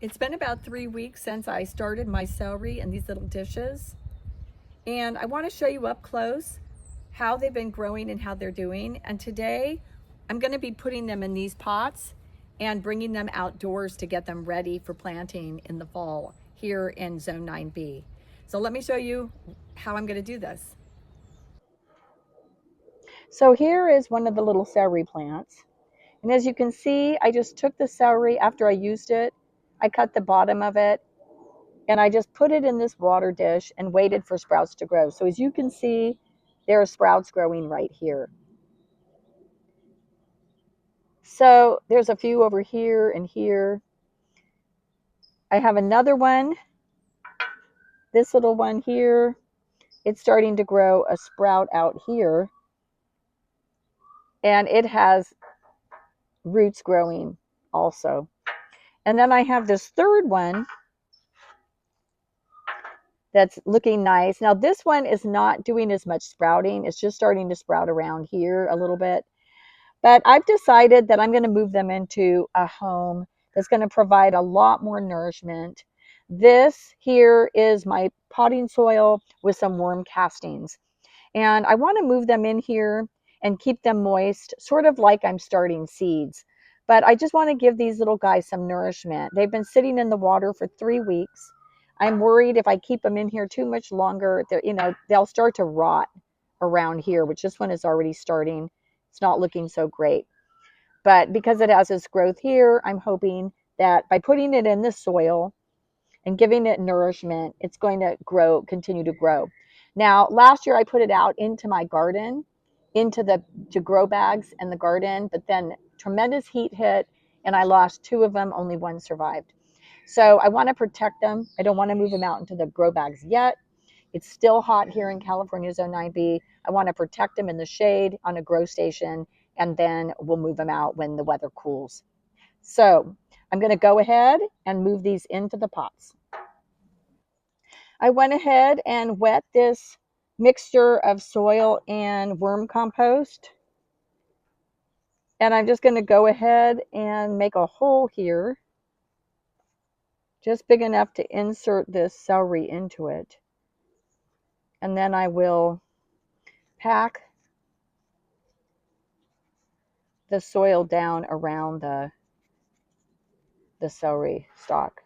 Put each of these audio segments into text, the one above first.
It's been about 3 weeks since I started my celery in these little dishes. And I want to show you up close how they've been growing and how they're doing. And today I'm going to be putting them in these pots and bringing them outdoors to get them ready for planting in the fall here in Zone 9B. So let me show you how I'm going to do this. So here is one of the little celery plants. And as you can see, I just took the celery after I used it. I cut the bottom of it and I just put it in this water dish and waited for sprouts to grow. So as you can see, there are sprouts growing right here. So there's a few over here and here. I have another one, this little one here. It's starting to grow a sprout out here. And it has roots growing also. And then I have this third one that's looking nice. Now this one is not doing as much sprouting. It's just starting to sprout around here a little bit. But I've decided that I'm going to move them into a home that's going to provide a lot more nourishment. This here is my potting soil with some worm castings. And I want to move them in here and keep them moist, sort of like I'm starting seeds. But I just want to give these little guys some nourishment. They've been sitting in the water for 3 weeks. I'm worried if I keep them in here too much longer, they'll start to rot around here, which this one is already starting. It's not looking so great. But because it has this growth here, I'm hoping that by putting it in the soil and giving it nourishment, it's going to continue to grow. Now, last year I put it out into my garden, to grow bags and the garden, but then tremendous heat hit and I lost 2 of them, only 1 survived. So I want to protect them. I don't want to move them out into the grow bags yet. It's still hot here in California Zone 9B. I want to protect them in the shade on a grow station, and then we'll move them out when the weather cools. So I'm going to go ahead and move these into the pots. I went ahead and wet this mixture of soil and worm compost. And I'm just going to go ahead and make a hole here, just big enough to insert this celery into it. And then I will pack the soil down around the celery stalk.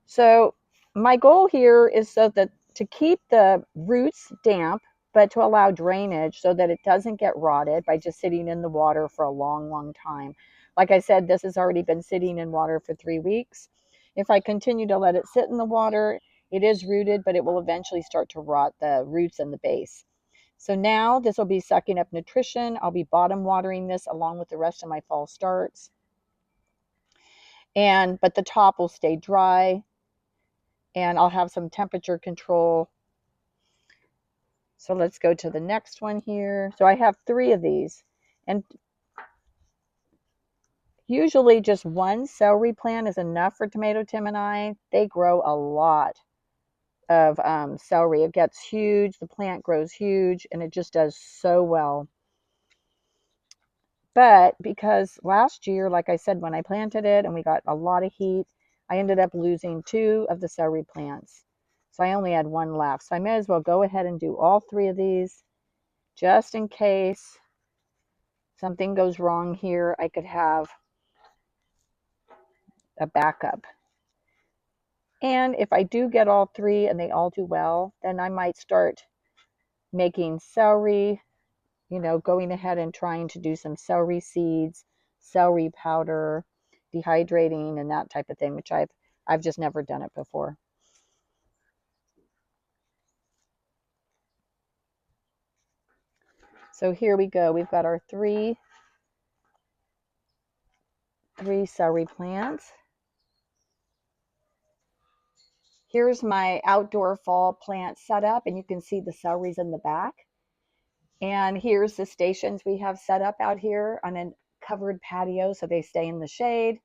So my goal here is to keep the roots damp, but to allow drainage so that it doesn't get rotted by just sitting in the water for a long, long time. Like I said, this has already been sitting in water for 3 weeks. If I continue to let it sit in the water, it is rooted, but it will eventually start to rot the roots and the base. So now this will be sucking up nutrition. I'll be bottom watering this along with the rest of my fall starts. But the top will stay dry and I'll have some temperature control. So let's go to the next one here. So I have 3 of these, and usually just 1 celery plant is enough for tomato Tim and I. They grow a lot of celery. It gets huge, the plant grows huge, and it just does so well. But because last year, like I said, when I planted it and we got a lot of heat, I ended up losing 2 of the celery plants. So I only had 1 left. So I may as well go ahead and do all 3 of these just in case something goes wrong here. I could have a backup. And if I do get all 3 and they all do well, then I might start making celery, going ahead and trying to do some celery seeds, celery powder, dehydrating and that type of thing, which I've just never done it before. So here we go. We've got our three celery plants. Here's my outdoor fall plant setup, and you can see the celery's in the back. And here's the stations we have set up out here on a covered patio so they stay in the shade.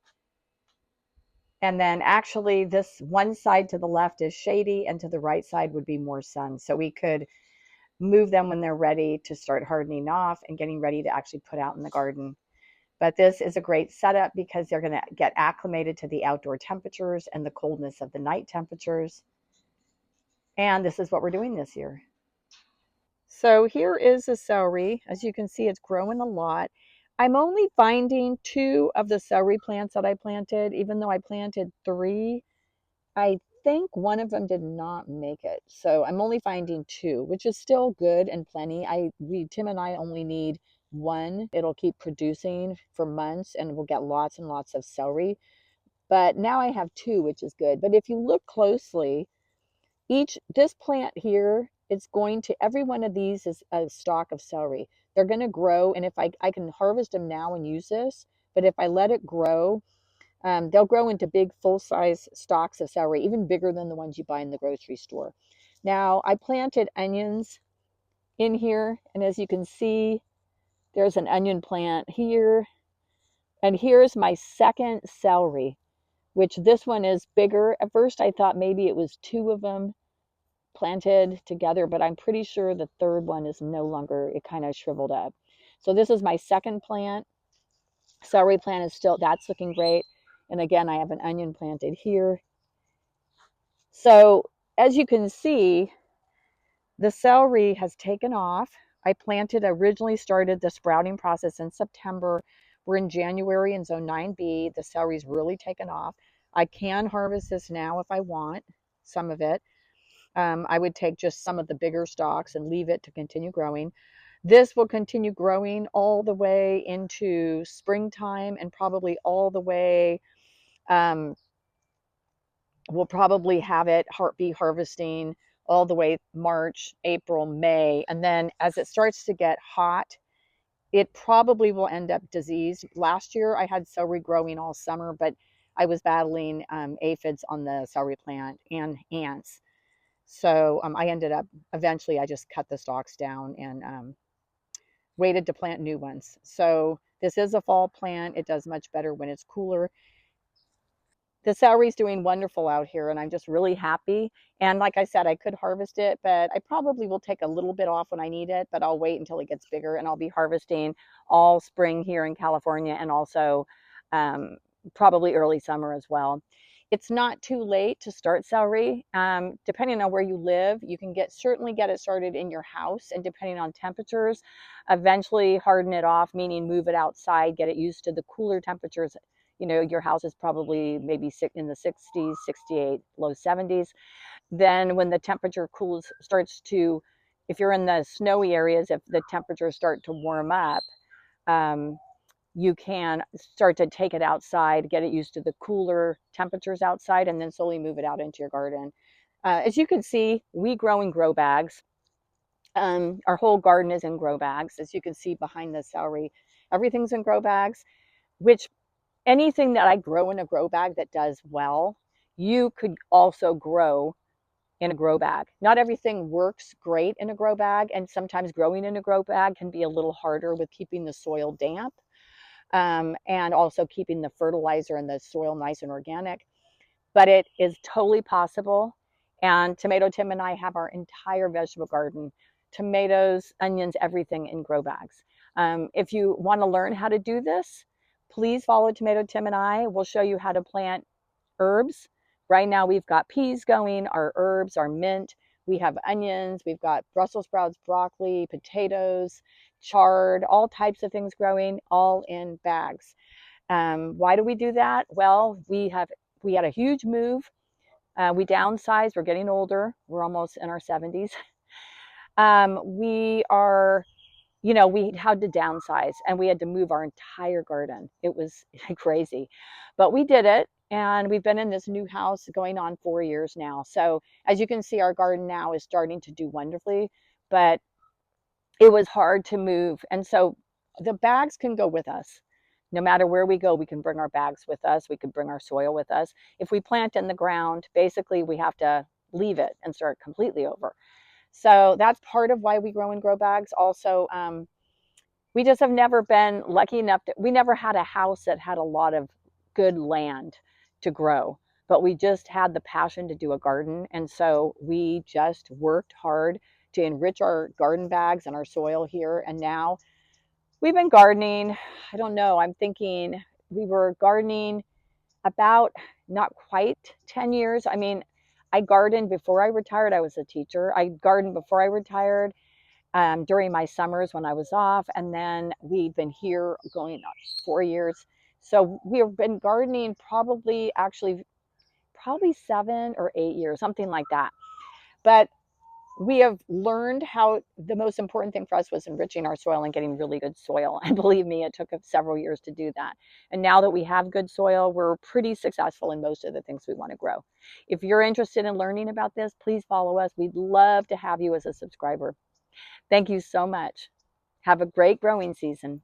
And then actually this one side to the left is shady and to the right side would be more sun. So we could move them when they're ready to start hardening off and getting ready to actually put out in the garden. But this is a great setup because they're going to get acclimated to the outdoor temperatures and the coldness of the night temperatures. And this is what we're doing this year. So here is the celery. As you can see, it's growing a lot. I'm only finding 2 of the celery plants that I planted, even though I planted 3. I think one of them did not make it. So I'm only finding 2, which is still good and plenty. Tim and I only need 1. It'll keep producing for months and we'll get lots and lots of celery. But now I have 2, which is good. But if you look closely, this plant here, it's going to, every one of these is a stalk of celery. They're going to grow. And if I can harvest them now and use this, but if I let it grow, they'll grow into big full-size stalks of celery, even bigger than the ones you buy in the grocery store. Now, I planted onions in here, and as you can see, there's an onion plant here, and here's my second celery, which this one is bigger. At first, I thought maybe it was 2 of them planted together, but I'm pretty sure the third one is no longer, it kind of shriveled up. So this is my second plant. Celery plant is still, that's looking great. And again, I have an onion planted here. So as you can see, the celery has taken off. I originally started the sprouting process in September. We're in January in zone 9B. The celery's really taken off. I can harvest this now if I want, some of it. I would take just some of the bigger stalks and leave it to continue growing. This will continue growing all the way into springtime and probably all the way, we'll probably have it be harvesting all the way March, April, May. And then as it starts to get hot, it probably will end up diseased. Last year I had celery growing all summer, but I was battling aphids on the celery plant and ants. So I ended up, eventually I just cut the stalks down and waited to plant new ones. So this is a fall plant. It does much better when it's cooler. The celery's doing wonderful out here and I'm just really happy. And like I said, I could harvest it, but I probably will take a little bit off when I need it, but I'll wait until it gets bigger and I'll be harvesting all spring here in California and also probably early summer as well. It's not too late to start celery. Depending on where you live, you can certainly get it started in your house, and depending on temperatures, eventually harden it off, meaning move it outside, get it used to the cooler temperatures. You know, your house is probably maybe in the 60s, 68, low 70s. Then when the temperature cools, if you're in the snowy areas, if the temperatures start to warm up, you can start to take it outside, get it used to the cooler temperatures outside, and then slowly move it out into your garden. As you can see, we grow in grow bags. Our whole garden is in grow bags. As you can see behind the celery, everything's in grow bags, which anything that I grow in a grow bag that does well, you could also grow in a grow bag. Not everything works great in a grow bag, and sometimes growing in a grow bag can be a little harder with keeping the soil damp. And also keeping the fertilizer and the soil nice and organic. But it is totally possible. And Tomato Tim and I have our entire vegetable garden, tomatoes, onions, everything in grow bags. If you want to learn how to do this, please follow Tomato Tim and I. We'll show you how to plant herbs. Right now we've got peas going, our herbs, our mint. We have onions, we've got Brussels sprouts, broccoli, potatoes, chard, all types of things growing, all in bags. Why do we do that? Well, we had a huge move. We downsized. We're getting older. We're almost in our 70s. We are, we had to downsize and we had to move our entire garden. It was crazy, but we did it. And we've been in this new house going on 4 years now. So as you can see, our garden now is starting to do wonderfully, but it was hard to move. And so the bags can go with us. No matter where we go, we can bring our bags with us. We can bring our soil with us. If we plant in the ground, basically we have to leave it and start completely over. So that's part of why we grow in grow bags. Also, we just have never been lucky enough we never had a house that had a lot of good land to grow, but we just had the passion to do a garden. And so we just worked hard to enrich our garden bags and our soil here. And now we've been gardening. I don't know. I'm thinking we were gardening about not quite 10 years. I mean, I gardened before I retired. I was a teacher. I gardened before I retired, during my summers when I was off. And then we've been here going on 4 years. So we've been gardening probably 7 or 8 years, something like that. But we have learned how the most important thing for us was enriching our soil and getting really good soil. And believe me, it took us several years to do that. And now that we have good soil, we're pretty successful in most of the things we want to grow. If you're interested in learning about this, please follow us. We'd love to have you as a subscriber. Thank you so much. Have a great growing season.